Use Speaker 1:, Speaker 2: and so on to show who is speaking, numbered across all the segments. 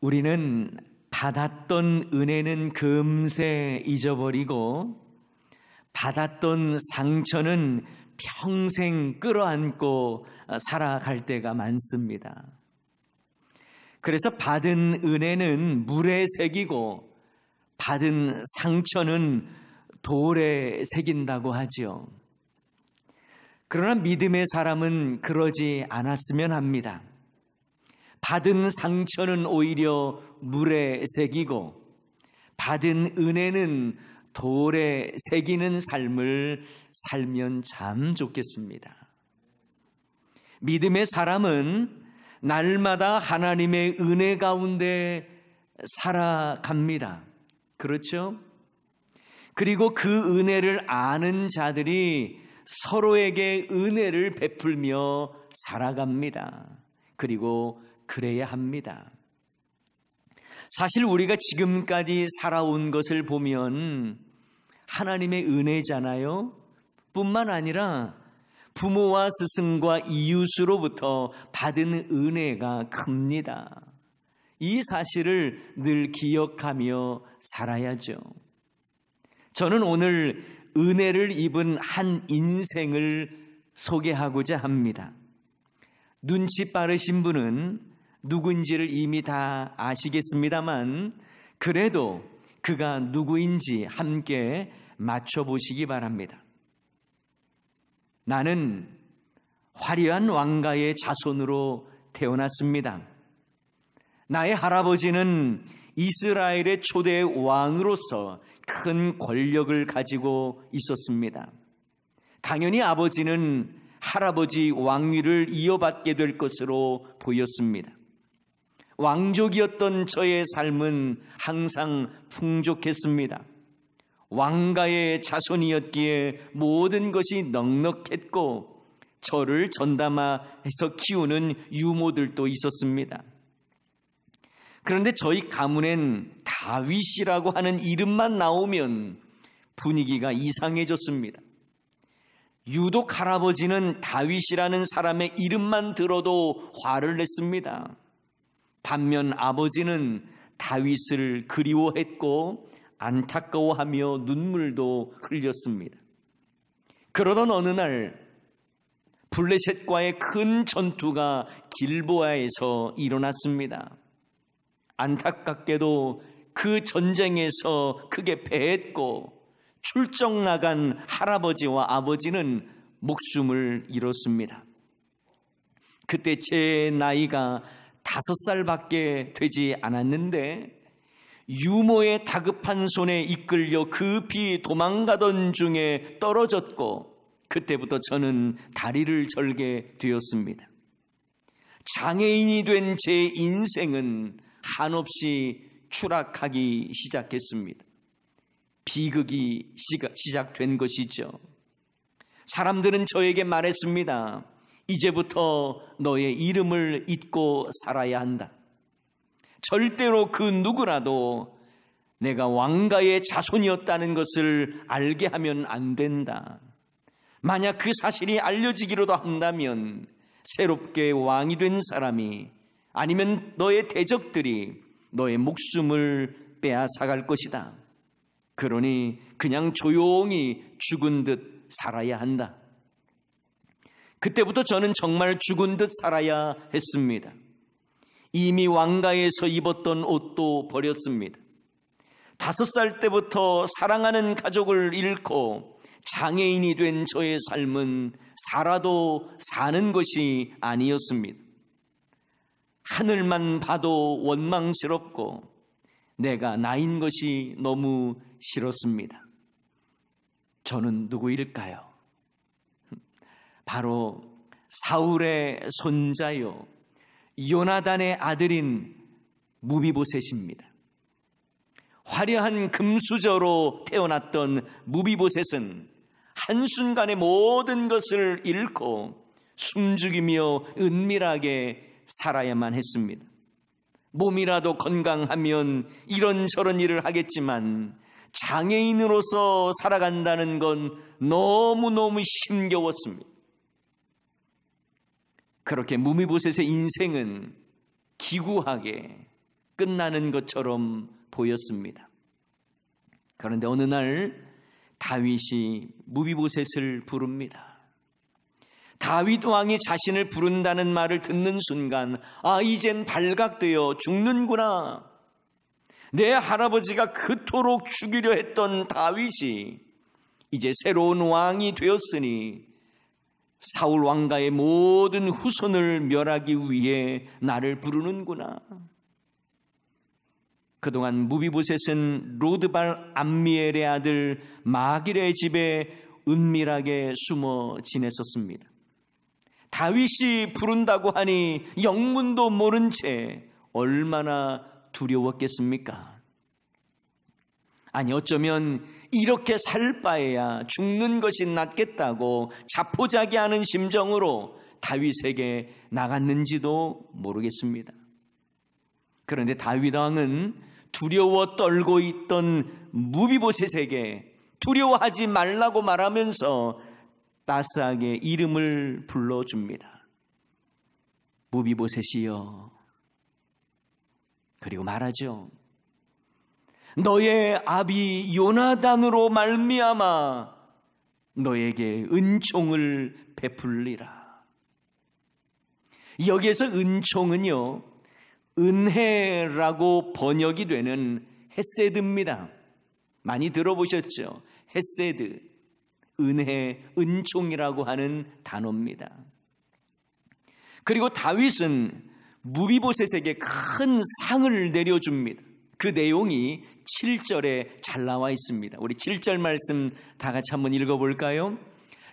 Speaker 1: 우리는 받았던 은혜는 금세 잊어버리고 받았던 상처는 평생 끌어안고 살아갈 때가 많습니다. 그래서 받은 은혜는 물에 새기고 받은 상처는 돌에 새긴다고 하죠. 그러나 믿음의 사람은 그러지 않았으면 합니다. 받은 상처는 오히려 물에 새기고 받은 은혜는 돌에 새기는 삶을 살면 참 좋겠습니다. 믿음의 사람은 날마다 하나님의 은혜 가운데 살아갑니다. 그렇죠? 그리고 그 은혜를 아는 자들이 서로에게 은혜를 베풀며 살아갑니다. 그리고 그래야 합니다. 사실 우리가 지금까지 살아온 것을 보면 하나님의 은혜잖아요. 뿐만 아니라 부모와 스승과 이웃으로부터 받은 은혜가 큽니다. 이 사실을 늘 기억하며 살아야죠. 저는 오늘 은혜를 입은 한 인생을 소개하고자 합니다. 눈치 빠르신 분은 누구인지를 이미 다 아시겠습니다만 그래도 그가 누구인지 함께 맞춰보시기 바랍니다. 나는 화려한 왕가의 자손으로 태어났습니다. 나의 할아버지는 이스라엘의 초대 왕으로서 큰 권력을 가지고 있었습니다. 당연히 아버지는 할아버지 왕위를 이어받게 될 것으로 보였습니다. 왕족이었던 저의 삶은 항상 풍족했습니다. 왕가의 자손이었기에 모든 것이 넉넉했고 저를 전담해서 키우는 유모들도 있었습니다. 그런데 저희 가문엔 다윗이라고 하는 이름만 나오면 분위기가 이상해졌습니다. 유독 할아버지는 다윗이라는 사람의 이름만 들어도 화를 냈습니다. 반면 아버지는 다윗을 그리워했고 안타까워하며 눈물도 흘렸습니다. 그러던 어느 날 블레셋과의 큰 전투가 길보아에서 일어났습니다. 안타깝게도 그 전쟁에서 크게 패했고 출정 나간 할아버지와 아버지는 목숨을 잃었습니다. 그때 제 나이가 5살밖에 되지 않았는데 유모의 다급한 손에 이끌려 급히 도망가던 중에 떨어졌고 그때부터 저는 다리를 절게 되었습니다. 장애인이 된 제 인생은 한없이 추락하기 시작했습니다. 비극이 시작된 것이죠. 사람들은 저에게 말했습니다. 이제부터 너의 이름을 잊고 살아야 한다. 절대로 그 누구라도 내가 왕가의 자손이었다는 것을 알게 하면 안 된다. 만약 그 사실이 알려지기로도 한다면 새롭게 왕이 된 사람이 아니면 너의 대적들이 너의 목숨을 빼앗아갈 것이다. 그러니 그냥 조용히 죽은 듯 살아야 한다. 그때부터 저는 정말 죽은 듯 살아야 했습니다. 이미 왕가에서 입었던 옷도 버렸습니다. 5살 때부터 사랑하는 가족을 잃고 장애인이 된 저의 삶은 살아도 사는 것이 아니었습니다. 하늘만 봐도 원망스럽고 내가 나인 것이 너무 싫었습니다. 저는 누구일까요? 바로 사울의 손자요 요나단의 아들인 무비보셋입니다. 화려한 금수저로 태어났던 무비보셋은 한순간에 모든 것을 잃고 숨죽이며 은밀하게 살아야만 했습니다. 몸이라도 건강하면 이런저런 일을 하겠지만 장애인으로서 살아간다는 건 너무너무 힘겨웠습니다. 그렇게 무비보셋의 인생은 기구하게 끝나는 것처럼 보였습니다. 그런데 어느 날 다윗이 무비보셋을 부릅니다. 다윗 왕이 자신을 부른다는 말을 듣는 순간 이젠 발각되어 죽는구나. 내 할아버지가 그토록 죽이려 했던 다윗이 이제 새로운 왕이 되었으니 사울 왕가의 모든 후손을 멸하기 위해 나를 부르는구나. 그동안 무비보셋은 로드발 암미엘의 아들 마길의 집에 은밀하게 숨어 지냈었습니다. 다윗이 부른다고 하니 영문도 모른 채 얼마나 두려웠겠습니까? 아니 어쩌면 이렇게 살 바에야 죽는 것이 낫겠다고 자포자기하는 심정으로 다윗에게 나갔는지도 모르겠습니다. 그런데 다윗 왕은 두려워 떨고 있던 무비보셋에게 두려워하지 말라고 말하면서 따스하게 이름을 불러줍니다. 무비보셋이여. 그리고 말하죠. 너의 아비 요나단으로 말미암아 너에게 은총을 베풀리라. 여기에서 은총은요, 은혜라고 번역이 되는 헤세드입니다. 많이 들어보셨죠? 헤세드, 은혜, 은총이라고 하는 단어입니다. 그리고 다윗은 무비보셋에게 큰 상을 내려줍니다. 그 내용이 7절에 잘 나와 있습니다. 우리 7절 말씀 다 같이 한번 읽어볼까요?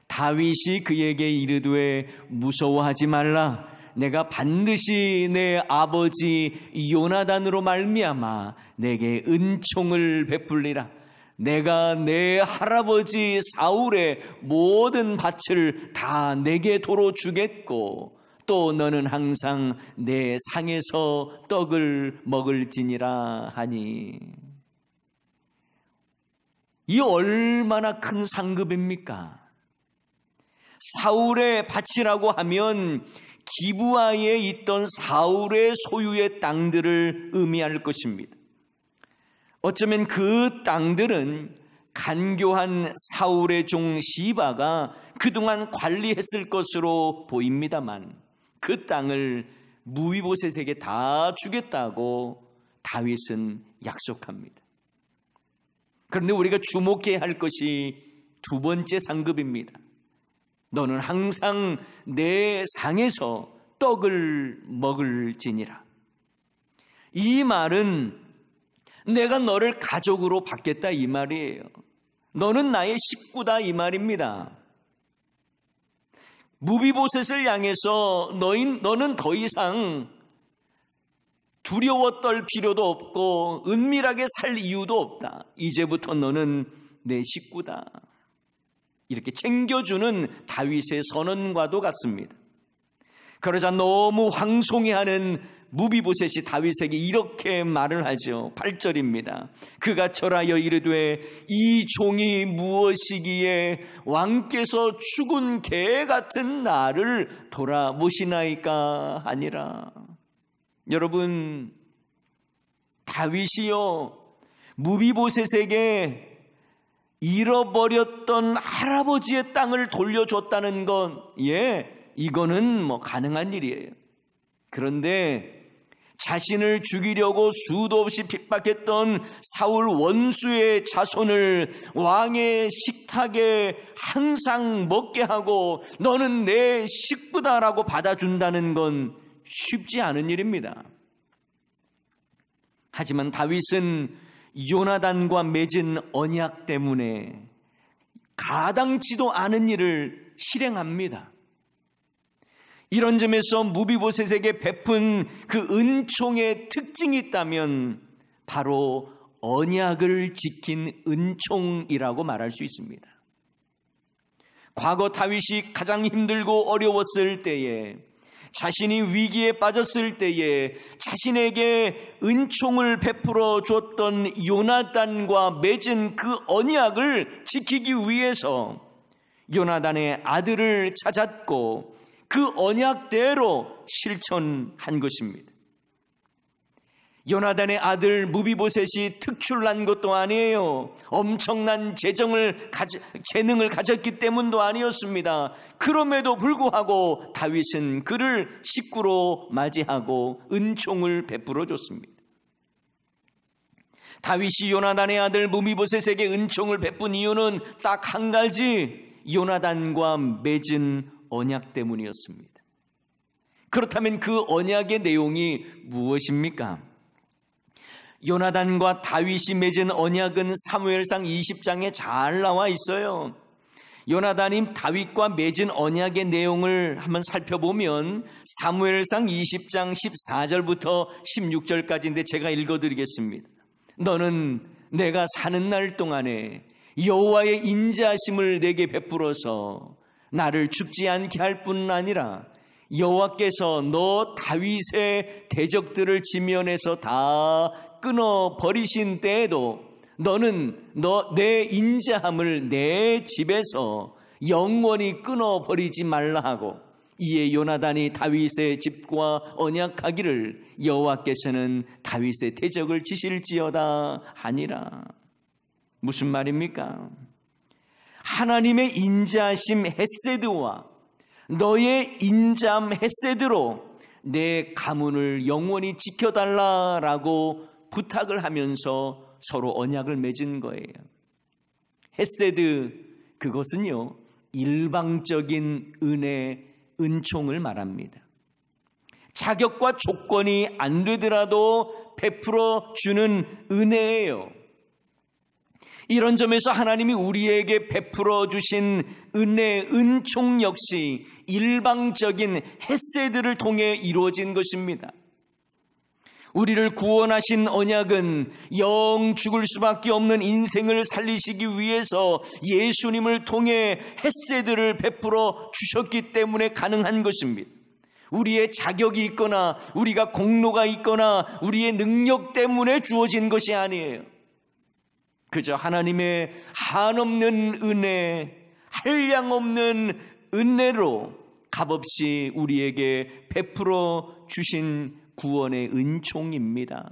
Speaker 1: 다윗이 그에게 이르되 무서워하지 말라. 내가 반드시 내 아버지 요나단으로 말미암아 내게 은총을 베풀리라. 내가 내 할아버지 사울의 모든 밭을 다 내게 도로 주겠고 또 너는 항상 내 상에서 떡을 먹을지니라 하니. 이 얼마나 큰 상급입니까? 사울의 밭이라고 하면 기브아에 있던 사울의 소유의 땅들을 의미할 것입니다. 어쩌면 그 땅들은 간교한 사울의 종 시바가 그동안 관리했을 것으로 보입니다만 그 땅을 무비보셋에게 다 주겠다고 다윗은 약속합니다. 그런데 우리가 주목해야 할 것이 두 번째 상급입니다. 너는 항상 내 상에서 떡을 먹을지니라. 이 말은 내가 너를 가족으로 받겠다 이 말이에요. 너는 나의 식구다 이 말입니다. 무비보셋을 향해서 너는 더 이상 두려워 떨 필요도 없고 은밀하게 살 이유도 없다. 이제부터 너는 내 식구다. 이렇게 챙겨주는 다윗의 선언과도 같습니다. 그러자 너무 황송해하는 무비보셋이 다윗에게 이렇게 말을 하죠. 8절입니다. 그가 절하여 이르되 이 종이 무엇이기에 왕께서 죽은 개 같은 나를 돌아보시나이까 하니라. 여러분, 다윗이요 무비보셋에게 잃어버렸던 할아버지의 땅을 돌려줬다는 건 이거는 가능한 일이에요. 그런데 자신을 죽이려고 수도 없이 핍박했던 사울 원수의 자손을 왕의 식탁에 항상 먹게 하고 너는 내 식구다라고 받아준다는 건 쉽지 않은 일입니다. 하지만 다윗은 요나단과 맺은 언약 때문에 가당치도 않은 일을 실행합니다. 이런 점에서 무비보셋에게 베푼 그 은총의 특징이 있다면 바로 언약을 지킨 은총이라고 말할 수 있습니다. 과거 다윗이 가장 힘들고 어려웠을 때에, 자신이 위기에 빠졌을 때에 자신에게 은총을 베풀어 줬던 요나단과 맺은 그 언약을 지키기 위해서 요나단의 아들을 찾았고 그 언약대로 실천한 것입니다. 요나단의 아들 무비보셋이 특출난 것도 아니에요. 엄청난 재능을 가졌기 때문도 아니었습니다. 그럼에도 불구하고 다윗은 그를 식구로 맞이하고 은총을 베풀어 줬습니다. 다윗이 요나단의 아들 무비보셋에게 은총을 베푼 이유는 딱 한 가지, 요나단과 맺은 언약 때문이었습니다. 그렇다면 그 언약의 내용이 무엇입니까? 요나단과 다윗이 맺은 언약은 사무엘상 20장에 잘 나와 있어요. 요나단이 다윗과 맺은 언약의 내용을 한번 살펴보면 사무엘상 20장 14절부터 16절까지인데 제가 읽어드리겠습니다. 너는 내가 사는 날 동안에 여호와의 인자하심을 내게 베풀어서 나를 죽지 않게 할 뿐 아니라 여호와께서 너 다윗의 대적들을 지면에서 다 끊어 버리신 때에도 너는 내 인자함을 내 집에서 영원히 끊어 버리지 말라 하고, 이에 요나단이 다윗의 집과 언약하기를 여호와께서는 다윗의 대적을 치실지어다 하니라. 무슨 말입니까? 하나님의 인자하심 헤세드와 너의 인자함 헤세드로 내 가문을 영원히 지켜달라라고 부탁을 하면서 서로 언약을 맺은 거예요. 헤세드, 그것은요 일방적인 은혜, 은총을 말합니다. 자격과 조건이 안 되더라도 베풀어 주는 은혜예요. 이런 점에서 하나님이 우리에게 베풀어 주신 은혜, 은총 역시 일방적인 헤세드를 통해 이루어진 것입니다. 우리를 구원하신 언약은 영 죽을 수밖에 없는 인생을 살리시기 위해서 예수님을 통해 헤세드를 베풀어 주셨기 때문에 가능한 것입니다. 우리의 자격이 있거나 우리가 공로가 있거나 우리의 능력 때문에 주어진 것이 아니에요. 그저 하나님의 한없는 은혜, 한량없는 은혜로 값없이 우리에게 베풀어 주신 구원의 은총입니다.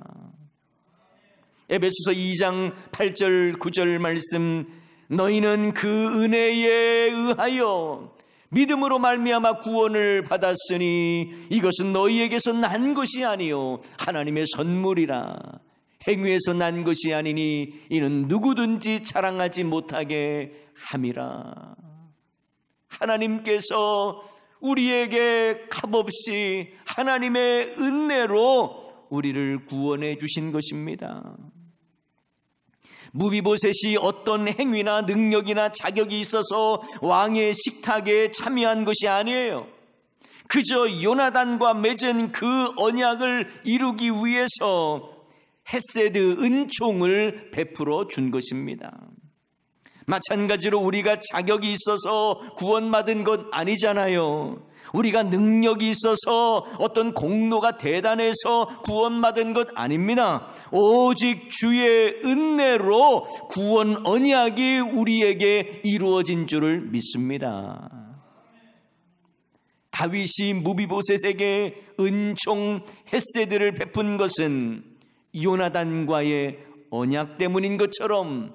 Speaker 1: 에베소서 2장 8절 9절 말씀, 너희는 그 은혜에 의하여 믿음으로 말미암아 구원을 받았으니 이것은 너희에게서 난 것이 아니요 하나님의 선물이라. 행위에서 난 것이 아니니 이는 누구든지 자랑하지 못하게 함이라. 하나님께서 우리에게 값없이 하나님의 은혜로 우리를 구원해 주신 것입니다. 무비보셋이 어떤 행위나 능력이나 자격이 있어서 왕의 식탁에 참여한 것이 아니에요. 그저 요나단과 맺은 그 언약을 이루기 위해서 헤세드, 은총을 베풀어 준 것입니다. 마찬가지로 우리가 자격이 있어서 구원받은 것 아니잖아요. 우리가 능력이 있어서 어떤 공로가 대단해서 구원받은 것 아닙니다. 오직 주의 은혜로 구원 언약이 우리에게 이루어진 줄을 믿습니다. 다윗이 무비보셋에게 은총 헤세드를 베푼 것은 요나단과의 언약 때문인 것처럼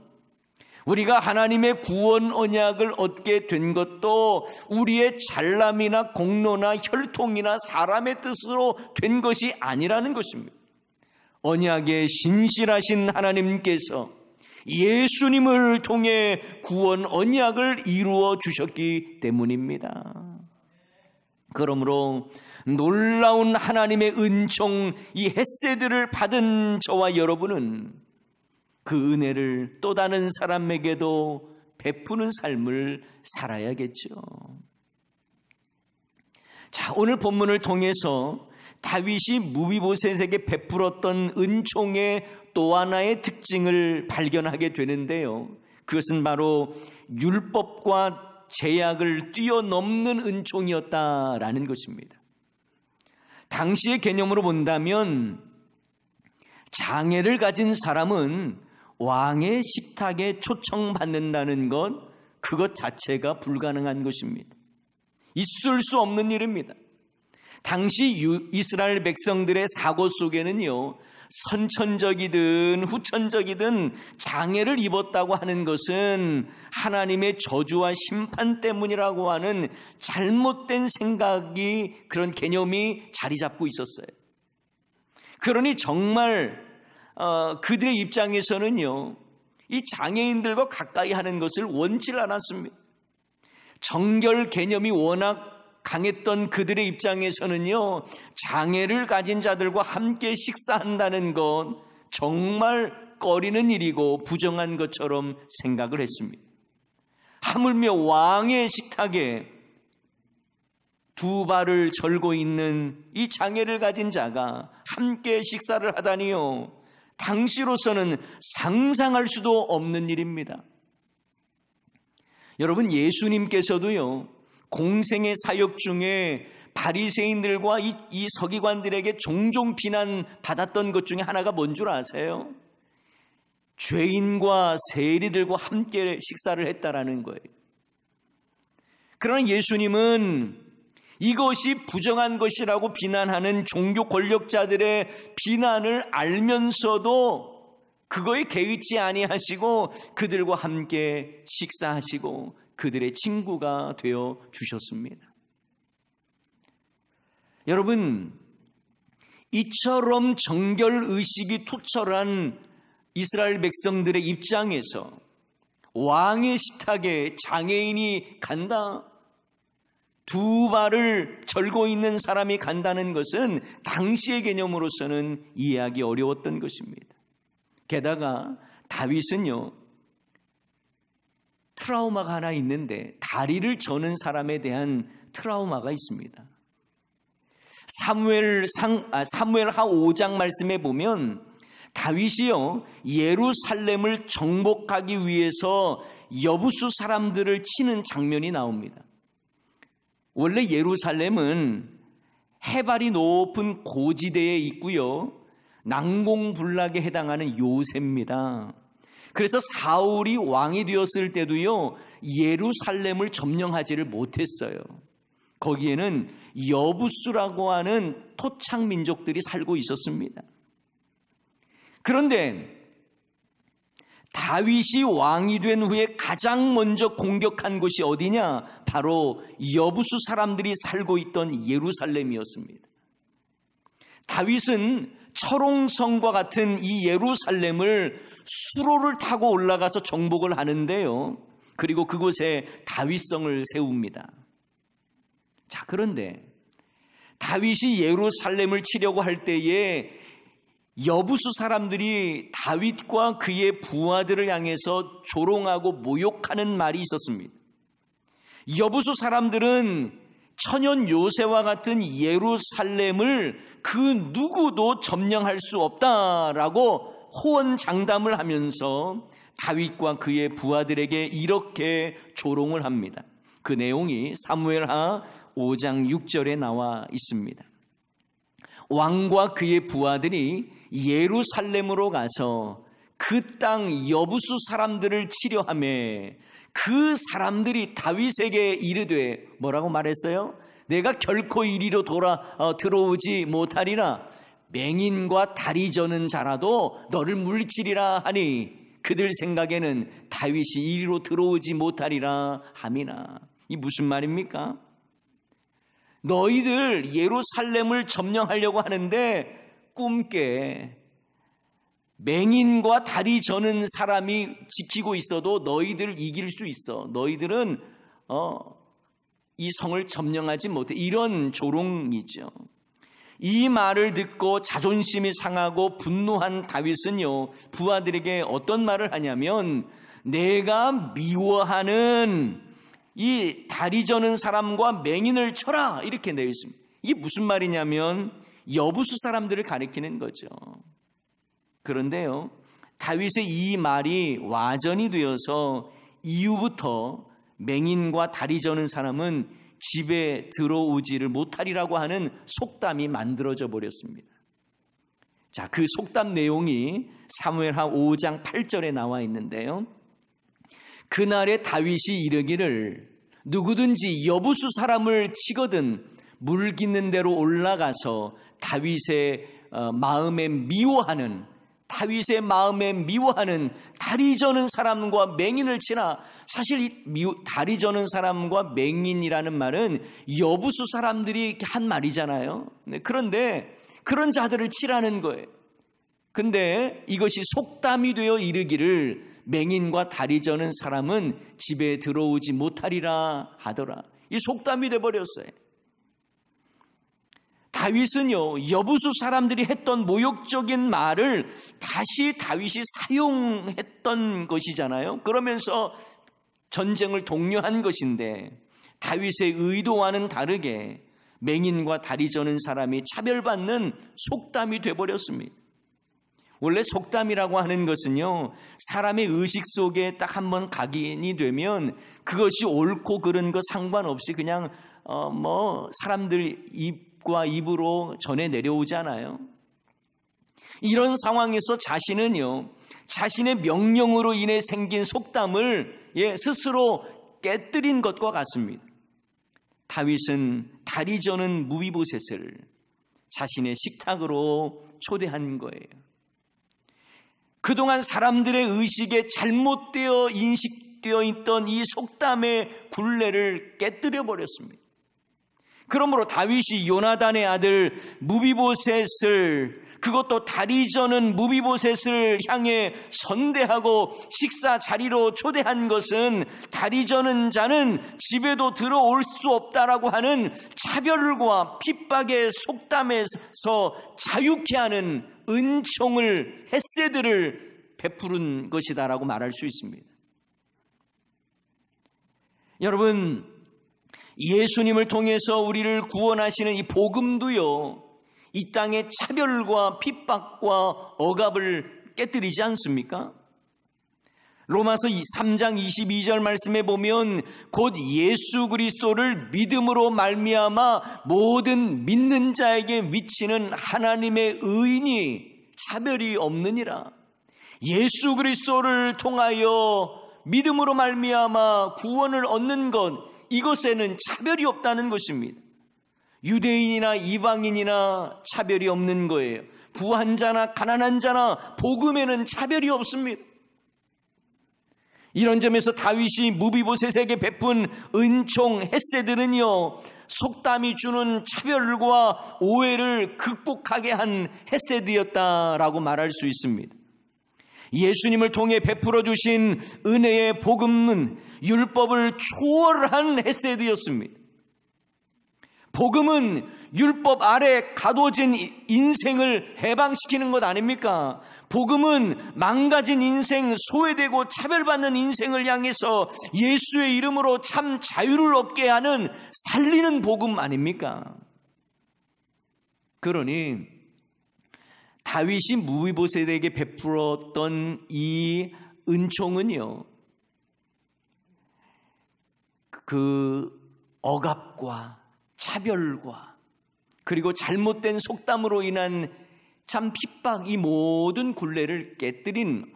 Speaker 1: 우리가 하나님의 구원 언약을 얻게 된 것도 우리의 잘남이나 공로나 혈통이나 사람의 뜻으로 된 것이 아니라는 것입니다. 언약에 신실하신 하나님께서 예수님을 통해 구원 언약을 이루어 주셨기 때문입니다. 그러므로 놀라운 하나님의 은총, 이 헤세드를 받은 저와 여러분은 그 은혜를 또 다른 사람에게도 베푸는 삶을 살아야겠죠. 자, 오늘 본문을 통해서 다윗이 무비보셋에게 베풀었던 은총의 또 하나의 특징을 발견하게 되는데요. 그것은 바로 율법과 제약을 뛰어넘는 은총이었다라는 것입니다. 당시의 개념으로 본다면 장애를 가진 사람은 왕의 식탁에 초청받는다는 것, 그것 자체가 불가능한 것입니다. 있을 수 없는 일입니다. 당시 이스라엘 백성들의 사고 속에는요, 선천적이든 후천적이든 장애를 입었다고 하는 것은 하나님의 저주와 심판 때문이라고 하는 잘못된 생각이, 그런 개념이 자리 잡고 있었어요. 그러니 정말 그들의 입장에서는요, 이 장애인들과 가까이 하는 것을 원치 않았습니다. 정결 개념이 워낙 강했던 그들의 입장에서는요, 장애를 가진 자들과 함께 식사한다는 건 정말 꺼리는 일이고 부정한 것처럼 생각을 했습니다. 하물며 왕의 식탁에 두 발을 절고 있는 이 장애를 가진 자가 함께 식사를 하다니요, 당시로서는 상상할 수도 없는 일입니다. 여러분, 예수님께서도요, 공생의 사역 중에 바리새인들과 이 서기관들에게 종종 비난받았던 것 중에 하나가 뭔 줄 아세요? 죄인과 세리들과 함께 식사를 했다라는 거예요. 그러나 예수님은 이것이 부정한 것이라고 비난하는 종교 권력자들의 비난을 알면서도 그거에 개의치 아니하시고 그들과 함께 식사하시고 그들의 친구가 되어 주셨습니다. 여러분, 이처럼 정결의식이 투철한 이스라엘 백성들의 입장에서 왕의 식탁에 장애인이 간다, 두 발을 절고 있는 사람이 간다는 것은 당시의 개념으로서는 이해하기 어려웠던 것입니다. 게다가 다윗은요, 트라우마가 하나 있는데 다리를 저는 사람에 대한 트라우마가 있습니다. 사무엘하 5장 말씀에 보면 다윗이요, 예루살렘을 정복하기 위해서 여부수 사람들을 치는 장면이 나옵니다. 원래 예루살렘은 해발이 높은 고지대에 있고요, 난공불락에 해당하는 요새입니다. 그래서 사울이 왕이 되었을 때도요, 예루살렘을 점령하지를 못했어요. 거기에는 여부수라고 하는 토착 민족들이 살고 있었습니다. 그런데 다윗이 왕이 된 후에 가장 먼저 공격한 곳이 어디냐? 바로 여부수 사람들이 살고 있던 예루살렘이었습니다. 다윗은 철옹성과 같은 이 예루살렘을 수로를 타고 올라가서 정복을 하는데요, 그리고 그곳에 다윗성을 세웁니다. 자, 그런데 다윗이 예루살렘을 치려고 할 때에 여부수 사람들이 다윗과 그의 부하들을 향해서 조롱하고 모욕하는 말이 있었습니다. 여부수 사람들은 천연 요새와 같은 예루살렘을 그 누구도 점령할 수 없다라고 호언장담을 하면서 다윗과 그의 부하들에게 이렇게 조롱을 합니다. 그 내용이 사무엘하 5장 6절에 나와 있습니다. 왕과 그의 부하들이 예루살렘으로 가서 그 땅 여부수 사람들을 치려하며 그 사람들이 다윗에게 이르되, 뭐라고 말했어요? 내가 결코 이리로 들어오지 못하리라. 맹인과 다리 저는 자라도 너를 물리치리라 하니 그들 생각에는 다윗이 이리로 들어오지 못하리라 함이나. 이 무슨 말입니까? 너희들 예루살렘을 점령하려고 하는데 꿈깨 맹인과 다리 저는 사람이 지키고 있어도 너희들 이길 수 있어. 너희들은 이 성을 점령하지 못해. 이런 조롱이죠. 이 말을 듣고 자존심이 상하고 분노한 다윗은요, 부하들에게 어떤 말을 하냐면, 내가 미워하는 이 다리 저는 사람과 맹인을 쳐라, 이렇게 되어 있습니다. 이게 무슨 말이냐면 여부수 사람들을 가리키는 거죠. 그런데요, 다윗의 이 말이 와전이 되어서 이후부터 맹인과 다리 저는 사람은 집에 들어오지를 못하리라고 하는 속담이 만들어져 버렸습니다. 자, 그 속담 내용이 사무엘하 5장 8절에 나와 있는데요, 그날에 다윗이 이르기를 누구든지 여부수 사람을 치거든 물 깃는 대로 올라가서 다윗의 마음에 미워하는, 다윗의 마음에 미워하는 다리 저는 사람과 맹인을 치나, 사실 이 다리 저는 사람과 맹인이라는 말은 여부수 사람들이 한 말이잖아요. 그런데 그런 자들을 치라는 거예요. 근데 이것이 속담이 되어 이르기를 맹인과 다리 저는 사람은 집에 들어오지 못하리라 하더라. 이 속담이 되어버렸어요. 다윗은요, 여부수 사람들이 했던 모욕적인 말을 다시 다윗이 사용했던 것이잖아요. 그러면서 전쟁을 독려한 것인데, 다윗의 의도와는 다르게 맹인과 다리 저는 사람이 차별받는 속담이 되어버렸습니다. 원래 속담이라고 하는 것은요, 사람의 의식 속에 딱 한번 각인이 되면 그것이 옳고 그른 것 상관없이 그냥 사람들 입과 입으로 전해 내려오잖아요. 이런 상황에서 자신은요, 자신의 명령으로 인해 생긴 속담을 스스로 깨뜨린 것과 같습니다. 다윗은 다리 저는 무비보셋을 자신의 식탁으로 초대한 거예요. 그동안 사람들의 의식에 잘못되어 인식되어 있던 이 속담의 굴레를 깨뜨려 버렸습니다. 그러므로 다윗이 요나단의 아들 무비보셋을, 그것도 다리 저는 무비보셋을 향해 선대하고 식사 자리로 초대한 것은 다리 저는 자는 집에도 들어올 수 없다라고 하는 차별과 핍박의 속담에서 자유케 하는 은총을, 헤세드를 베푸는 것이다라고 말할 수 있습니다. 여러분, 예수님을 통해서 우리를 구원하시는 이 복음도요, 이 땅의 차별과 핍박과 억압을 깨뜨리지 않습니까? 로마서 3장 22절 말씀에 보면 곧 예수 그리스도를 믿음으로 말미암아 모든 믿는 자에게 미치는 하나님의 의인이 차별이 없느니라. 예수 그리스도를 통하여 믿음으로 말미암아 구원을 얻는 것, 이것에는 차별이 없다는 것입니다. 유대인이나 이방인이나 차별이 없는 거예요. 부한 자나 가난한 자나 복음에는 차별이 없습니다. 이런 점에서 다윗이 무비보셋에게 베푼 은총, 헤세드는요, 속담이 주는 차별과 오해를 극복하게 한 헤세드였다라고 말할 수 있습니다. 예수님을 통해 베풀어 주신 은혜의 복음은 율법을 초월한 헤세드였습니다. 복음은 율법 아래 가둬진 인생을 해방시키는 것 아닙니까? 복음은 망가진 인생, 소외되고 차별받는 인생을 향해서 예수의 이름으로 참 자유를 얻게 하는 살리는 복음 아닙니까? 그러니 다윗이 무비보셋에게 베풀었던 이 은총은요, 그 억압과 차별과 그리고 잘못된 속담으로 인한 참 핍박, 이 모든 굴레를 깨뜨린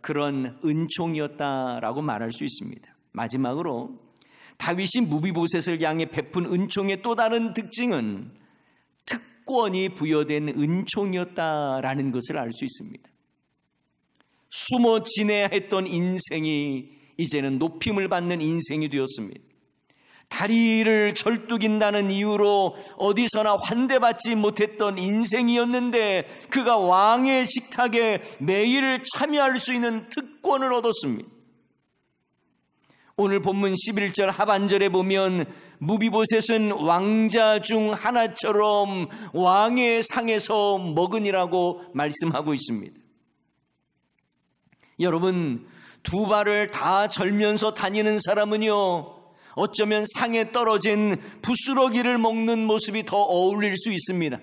Speaker 1: 그런 은총이었다라고 말할 수 있습니다. 마지막으로 다윗이 무비보셋을 향해 베푼 은총의 또 다른 특징은 특권이 부여된 은총이었다라는 것을 알 수 있습니다. 숨어 지내야 했던 인생이 이제는 높임을 받는 인생이 되었습니다. 다리를 절뚝인다는 이유로 어디서나 환대받지 못했던 인생이었는데 그가 왕의 식탁에 매일 참여할 수 있는 특권을 얻었습니다. 오늘 본문 11절 하반절에 보면 무비보셋은 왕자 중 하나처럼 왕의 상에서 먹으니라고 말씀하고 있습니다. 여러분, 두 발을 다 절면서 다니는 사람은요, 어쩌면 상에 떨어진 부스러기를 먹는 모습이 더 어울릴 수 있습니다.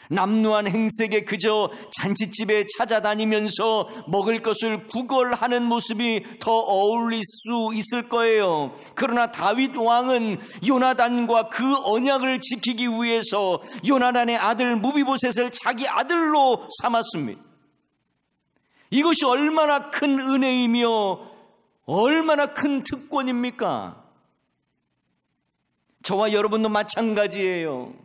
Speaker 1: 남루한 행색에 그저 잔치집에 찾아다니면서 먹을 것을 구걸하는 모습이 더 어울릴 수 있을 거예요. 그러나 다윗 왕은 요나단과 그 언약을 지키기 위해서 요나단의 아들 무비보셋을 자기 아들로 삼았습니다. 이것이 얼마나 큰 은혜이며 얼마나 큰 특권입니까? 저와 여러분도 마찬가지예요.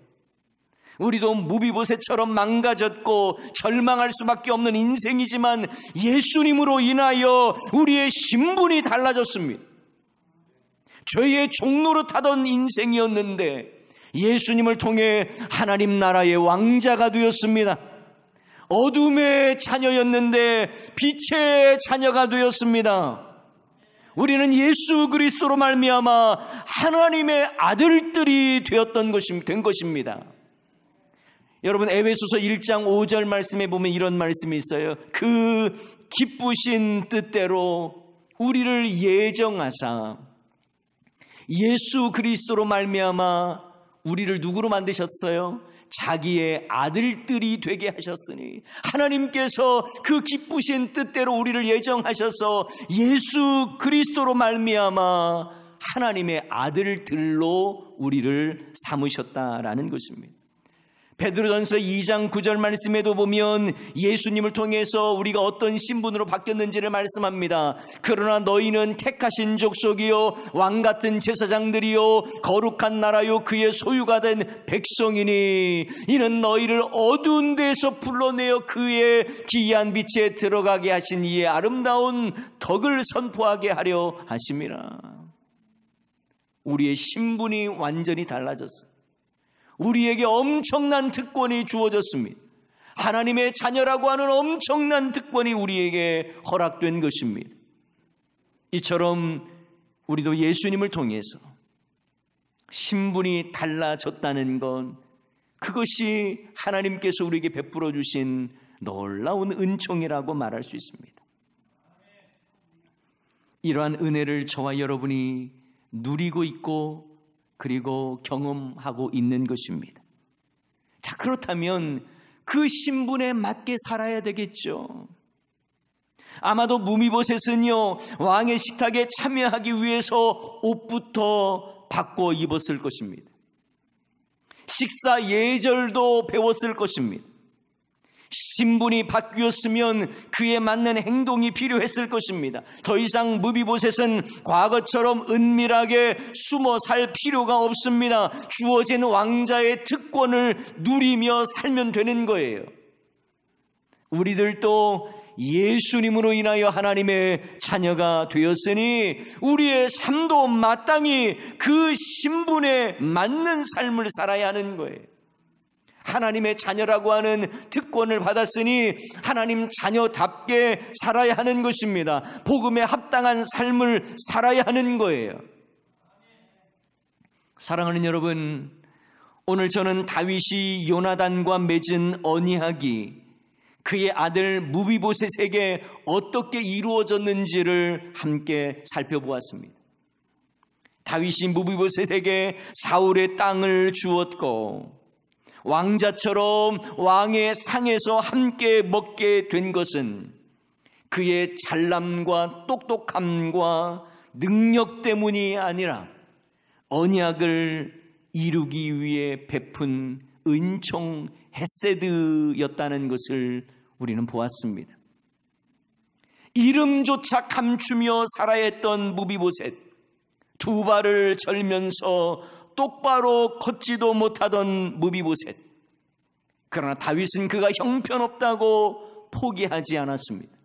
Speaker 1: 우리도 무비보셋처럼 망가졌고 절망할 수밖에 없는 인생이지만 예수님으로 인하여 우리의 신분이 달라졌습니다. 죄의 종로로 타던 인생이었는데 예수님을 통해 하나님 나라의 왕자가 되었습니다. 어둠의 자녀였는데 빛의 자녀가 되었습니다. 우리는 예수 그리스도로 말미암아 하나님의 아들들이 된 것입니다. 여러분, 에베소서 1장 5절 말씀에 보면 이런 말씀이 있어요. 그 기쁘신 뜻대로 우리를 예정하사 예수 그리스도로 말미암아 우리를 누구로 만드셨어요? 자기의 아들들이 되게 하셨으니, 하나님께서 그 기쁘신 뜻대로 우리를 예정하셔서 예수 그리스도로 말미암아 하나님의 아들들로 우리를 삼으셨다라는 것입니다. 베드로전서 2장 9절 말씀에도 보면 예수님을 통해서 우리가 어떤 신분으로 바뀌었는지를 말씀합니다. 그러나 너희는 택하신 족속이요 왕같은 제사장들이요 거룩한 나라요 그의 소유가 된 백성이니 이는 너희를 어두운 데서 불러내어 그의 기이한 빛에 들어가게 하신 이의 아름다운 덕을 선포하게 하려 하심이라. 우리의 신분이 완전히 달라졌어요. 우리에게 엄청난 특권이 주어졌습니다. 하나님의 자녀라고 하는 엄청난 특권이 우리에게 허락된 것입니다. 이처럼 우리도 예수님을 통해서 신분이 달라졌다는 건 그것이 하나님께서 우리에게 베풀어 주신 놀라운 은총이라고 말할 수 있습니다. 이러한 은혜를 저와 여러분이 누리고 있고 그리고 경험하고 있는 것입니다. 자, 그렇다면 그 신분에 맞게 살아야 되겠죠. 아마도 무미보셋은요, 왕의 식탁에 참여하기 위해서 옷부터 바꿔 입었을 것입니다. 식사 예절도 배웠을 것입니다. 신분이 바뀌었으면 그에 맞는 행동이 필요했을 것입니다. 더 이상 무비보셋은 과거처럼 은밀하게 숨어 살 필요가 없습니다. 주어진 왕자의 특권을 누리며 살면 되는 거예요. 우리들도 예수님으로 인하여 하나님의 자녀가 되었으니 우리의 삶도 마땅히 그 신분에 맞는 삶을 살아야 하는 거예요. 하나님의 자녀라고 하는 특권을 받았으니 하나님 자녀답게 살아야 하는 것입니다. 복음에 합당한 삶을 살아야 하는 거예요. 사랑하는 여러분, 오늘 저는 다윗이 요나단과 맺은 언약이 그의 아들 무비보셋에게 어떻게 이루어졌는지를 함께 살펴보았습니다. 다윗이 무비보셋에게 사울의 땅을 주었고 왕자처럼 왕의 상에서 함께 먹게 된 것은 그의 잘남과 똑똑함과 능력 때문이 아니라 언약을 이루기 위해 베푼 은총 헤세드였다는 것을 우리는 보았습니다. 이름조차 감추며 살아야 했던 무비보셋, 두 발을 절면서 똑바로 걷지도 못하던 무비보셋. 그러나 다윗은 그가 형편없다고 포기하지 않았습니다.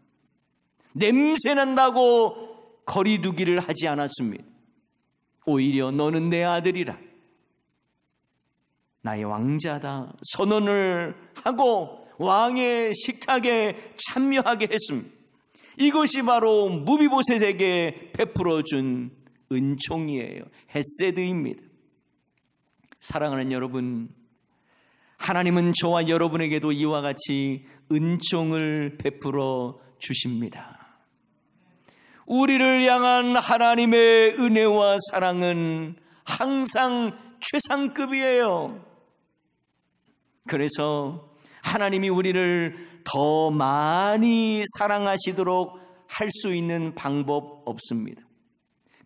Speaker 1: 냄새난다고 거리두기를 하지 않았습니다. 오히려 너는 내 아들이라, 나의 왕자다 선언을 하고 왕의 식탁에 참여하게 했습니다. 이것이 바로 무비보셋에게 베풀어준 은총이에요. 헤세드입니다. 사랑하는 여러분, 하나님은 저와 여러분에게도 이와 같이 은총을 베풀어 주십니다. 우리를 향한 하나님의 은혜와 사랑은 항상 최상급이에요. 그래서 하나님이 우리를 더 많이 사랑하시도록 할 수 있는 방법 없습니다.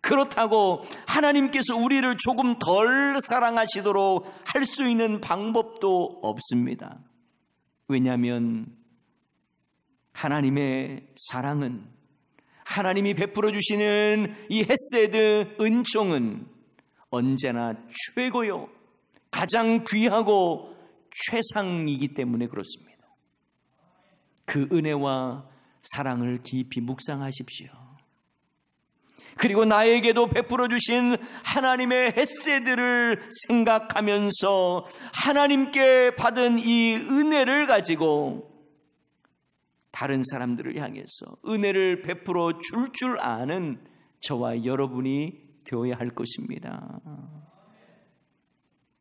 Speaker 1: 그렇다고 하나님께서 우리를 조금 덜 사랑하시도록 할 수 있는 방법도 없습니다. 왜냐하면 하나님의 사랑은, 하나님이 베풀어 주시는 이 헤세드 은총은 언제나 최고요, 가장 귀하고 최상이기 때문에 그렇습니다. 그 은혜와 사랑을 깊이 묵상하십시오. 그리고 나에게도 베풀어 주신 하나님의 헤세드를 생각하면서 하나님께 받은 이 은혜를 가지고 다른 사람들을 향해서 은혜를 베풀어 줄 아는 저와 여러분이 되어야 할 것입니다.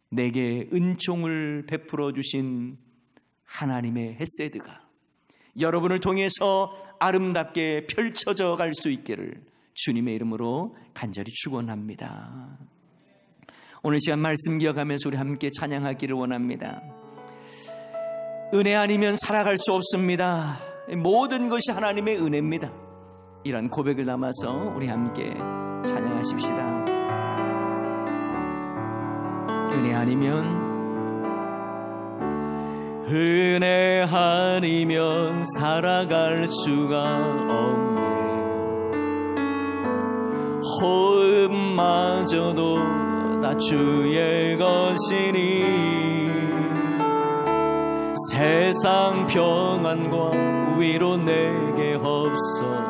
Speaker 1: 내게 은총을 베풀어 주신 하나님의 헤세드가 여러분을 통해서 아름답게 펼쳐져 갈 수 있기를 주님의 이름으로 간절히 축원합니다. 오늘 시간 말씀 기억하면서 우리 함께 찬양하기를 원합니다. 은혜 아니면 살아갈 수 없습니다. 모든 것이 하나님의 은혜입니다. 이런 고백을 담아서 우리 함께 찬양하십시다. 은혜 아니면 살아갈 수가 없네. 호흡마저도 다 주의 것이니 세상 평안과 위로 내게 없어도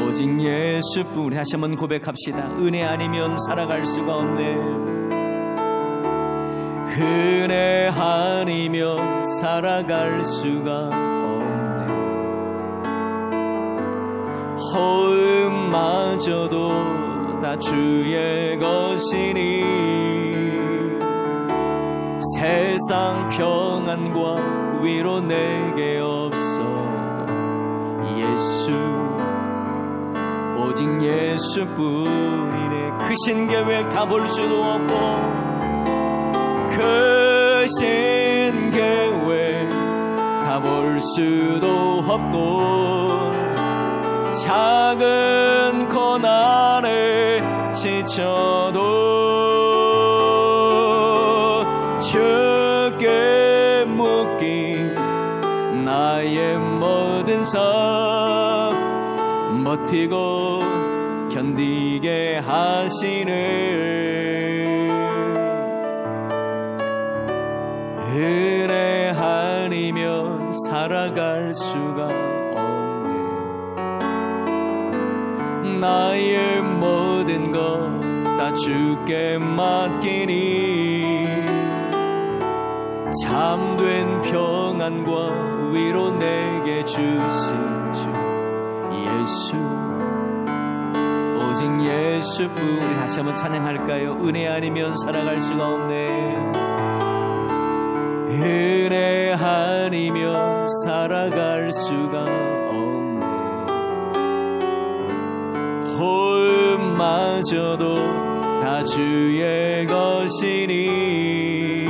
Speaker 1: 오직 예수뿐. 다시 한번 고백합시다. 은혜 아니면 살아갈 수가 없네. 은혜 아니면 살아갈 수가 없네. 호흡마저도 다 주의 것이니 세상 평안과 위로 내게 없어도 오직 예수뿐이네. 크신 계획 가볼 수도 없고 크신 계획 가볼 수도 없고 작은 고난에 지쳐도 주께 묶인 나의 모든 삶 버티고 견디게 하시는 은혜 아니면 살아갈 수가 없네. 나의 모든 것 다 주께 맡기니 참된 평안과 위로 내게 주신 주 예수 오직 예수뿐. 우리 다시 한번 찬양할까요? 은혜 아니면 살아갈 수가 없네. 은혜 아니면 살아갈 수가 없네. 호흡마저도 다 주의 것이니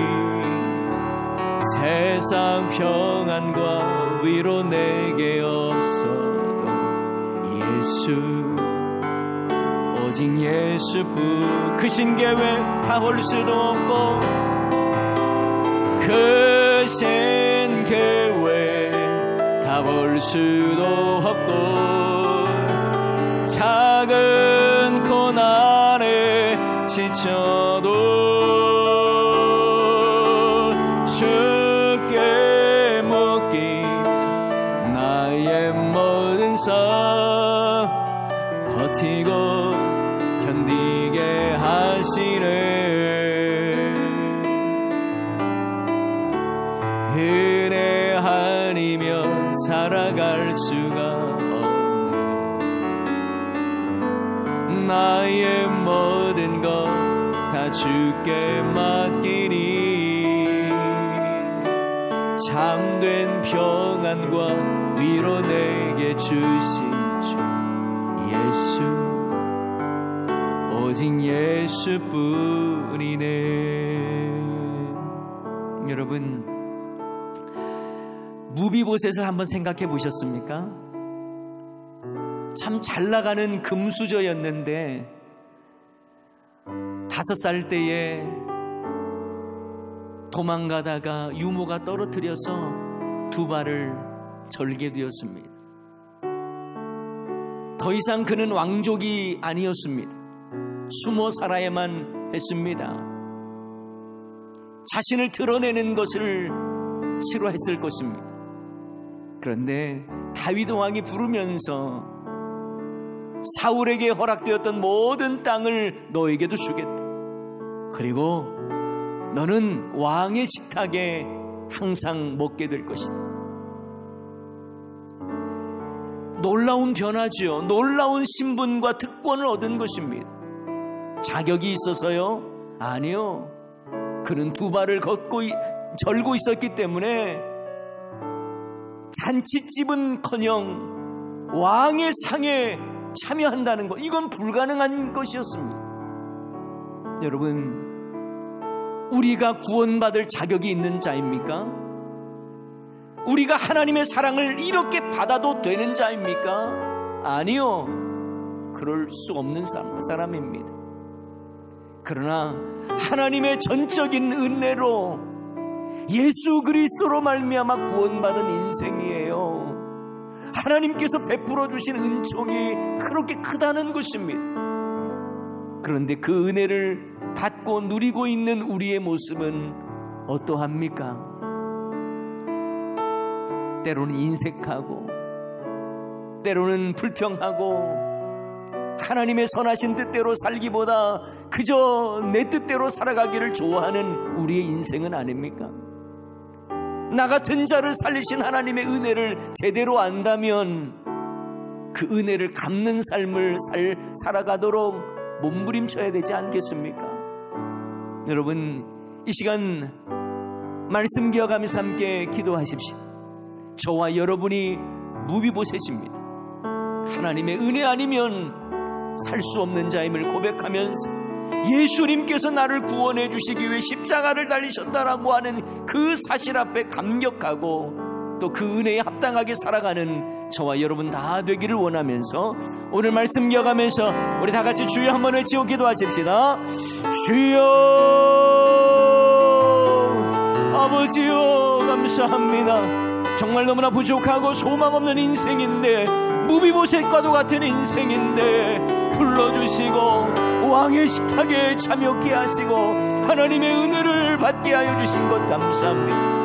Speaker 1: 세상 평안과 위로 내게 없어도 오직 예수뿐. 크신 계획 다 볼 수도 없고 크신 계획 다 볼 수도 없고 작은 고난에 지쳐도 주께 묶인 나의 모든 삶 버티고 견디게 하시네. 은혜 아니면 살아갈 수가 없네. 나의 모든 것 다 주께 맡기니 참된 평안과 위로 내게 주신 주 예수 오직 예수뿐이네. 여러분 무비보셋을 한번 생각해 보셨습니까? 참 잘 나가는 금수저였는데 5살 때에 도망가다가 유모가 떨어뜨려서 2발을 절게 되었습니다. 더 이상 그는 왕족이 아니었습니다. 숨어 살아야만 했습니다. 자신을 드러내는 것을 싫어했을 것입니다. 그런데 다윗 왕이 부르면서 사울에게 허락되었던 모든 땅을 너에게도 주겠다. 그리고 너는 왕의 식탁에 항상 먹게 될 것이다. 놀라운 변화지요. 놀라운 신분과 특권을 얻은 것입니다. 자격이 있어서요? 아니요. 그는 두 발을 절고 있었기 때문에 잔치집은커녕 왕의 상에 참여한다는 것, 이건 불가능한 것이었습니다. 여러분, 우리가 구원받을 자격이 있는 자입니까? 우리가 하나님의 사랑을 이렇게 받아도 되는 자입니까? 아니요. 그럴 수 없는 사람입니다. 그러나 하나님의 전적인 은혜로 예수 그리스도로 말미암아 구원받은 인생이에요. 하나님께서 베풀어 주신 은총이 그렇게 크다는 것입니다. 그런데 그 은혜를 받고 누리고 있는 우리의 모습은 어떠합니까? 때로는 인색하고, 때로는 불평하고, 하나님의 선하신 뜻대로 살기보다 그저 내 뜻대로 살아가기를 좋아하는 우리의 인생은 아닙니까? 나 같은 자를 살리신 하나님의 은혜를 제대로 안다면 그 은혜를 갚는 삶을 살아가도록 몸부림쳐야 되지 않겠습니까? 여러분, 이 시간 말씀 기억하면서 함께 기도하십시오. 저와 여러분이 무비보셋입니다. 하나님의 은혜 아니면 살 수 없는 자임을 고백하면서 예수님께서 나를 구원해 주시기 위해 십자가를 달리셨다라고 하는 그 사실 앞에 감격하고 또 그 은혜에 합당하게 살아가는 저와 여러분 다 되기를 원하면서 오늘 말씀 기억하면서 우리 다 같이 주여 한번 외치고 기도하십시다. 주여, 아버지여, 감사합니다. 정말 너무나 부족하고 소망 없는 인생인데, 무비보셋과도 같은 인생인데 불러주시고 왕의 식탁에 참여케 하시고 하나님의 은혜를 받게 하여 주신 것 감사합니다.